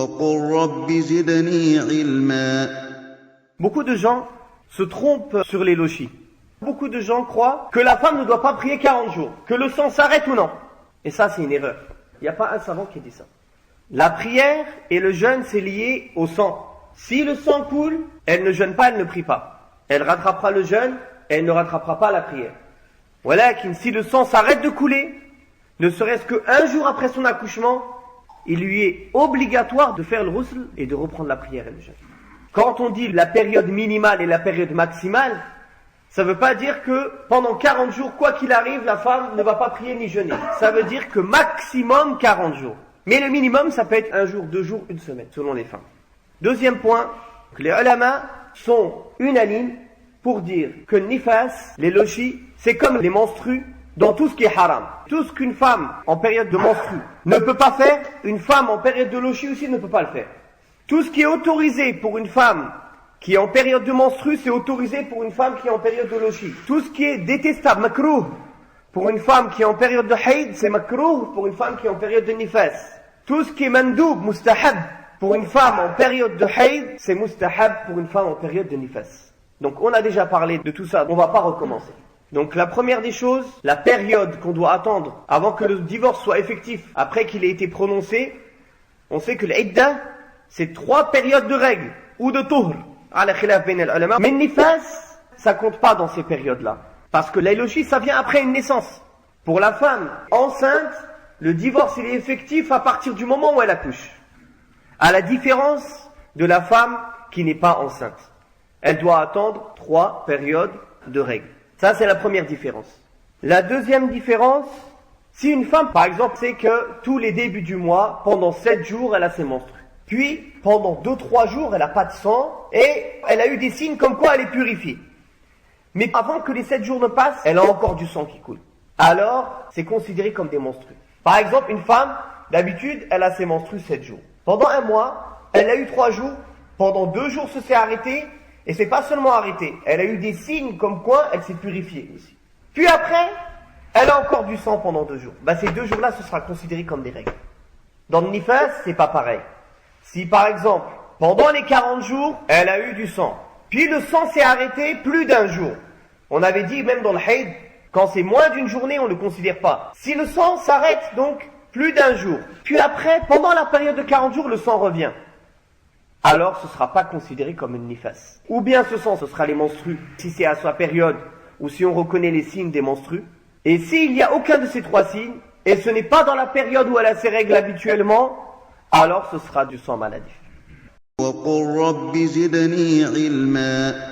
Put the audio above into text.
وقل رب زدني علما. Beaucoup de gens se trompent sur les lochis. Beaucoup de gens croient que la femme ne doit pas prier 40 jours, que le sang s'arrête ou non. Et ça, c'est une erreur. Il n'y a pas un savant qui dit ça. La prière et le jeûne, c'est lié au sang. Si le sang coule, elle ne jeûne pas, elle ne prie pas. Elle rattrapera le jeûne, et elle ne rattrapera pas la prière. Voilà, si le sang s'arrête de couler, ne serait-ce qu'un jour après son accouchement, il lui est obligatoire de faire le ghusl et de reprendre la prière et le jeûne. Quand on dit la période minimale et la période maximale, ça ne veut pas dire que pendant 40 jours, quoi qu'il arrive, la femme ne va pas prier ni jeûner. Ça veut dire que maximum 40 jours. Mais le minimum, ça peut être 1 jour, 2 jours, 1 semaine, selon les femmes. Deuxième point, que les ulama sont unanimes pour dire que nifas, les lochis, c'est comme les menstrues dans tout ce qui est haram. Tout ce qu'une femme en période de menstru ne peut pas faire, une femme en période de lochi aussi ne peut pas le faire. Tout ce qui est autorisé pour une femme qui est en période de menstru, c'est autorisé pour une femme qui est en période de lochi. Tout ce qui est détestable, makrouh, pour une femme qui est en période de haïd, c'est makrouh pour une femme qui est en période de nifas. Tout ce qui est mandoub, mustahab, pour une femme en période de haïd, c'est mustahab pour une femme en période de nifas. Donc on a déjà parlé de tout ça, on ne va pas recommencer. Donc la première des choses, la période qu'on doit attendre avant que le divorce soit effectif, après qu'il ait été prononcé, on sait que l'idda, c'est 3 périodes de règles, ou de tohr, ala khilaf bain al-ulama. Mais nifas, ça compte pas dans ces périodes-là. Parce que l'ailochi, ça vient après une naissance. Pour la femme enceinte, le divorce il est effectif à partir du moment où elle accouche. À la différence de la femme qui n'est pas enceinte. Elle doit attendre 3 périodes de règles. Ça, c'est la première différence. La deuxième différence, si une femme, par exemple, sait que tous les débuts du mois, pendant 7 jours, elle a ses menstrues. Puis, pendant 2-3 jours, elle n'a pas de sang, et elle a eu des signes comme quoi elle est purifiée. Mais avant que les 7 jours ne passent, elle a encore du sang qui coule. Alors, c'est considéré comme des menstrues. Par exemple, une femme, d'habitude, elle a ses menstrues 7 jours. Pendant 1 mois, elle a eu 3 jours, pendant 2 jours, ça s'est arrêté, et c'est pas seulement arrêté, elle a eu des signes comme quoi elle s'est purifiée aussi. Puis après, elle a encore du sang pendant 2 jours. Ces 2 jours-là, ce sera considéré comme des règles. Dans le nifas, c'est pas pareil. Si par exemple, pendant les 40 jours, elle a eu du sang, puis le sang s'est arrêté plus d'1 jour. On avait dit même dans le haïd, quand c'est moins d'une journée, on ne le considère pas. Si le sang s'arrête donc plus d'1 jour, puis après, pendant la période de 40 jours, le sang revient, alors ce ne sera pas considéré comme une nifas. Ou bien ce sang, ce sera les menstrues, si c'est à sa période, ou si on reconnaît les signes des menstrues. Et s'il n'y a aucun de ces 3 signes, et ce n'est pas dans la période où elle a ses règles habituellement, alors ce sera du sang maladif. وقل رب زدني علما.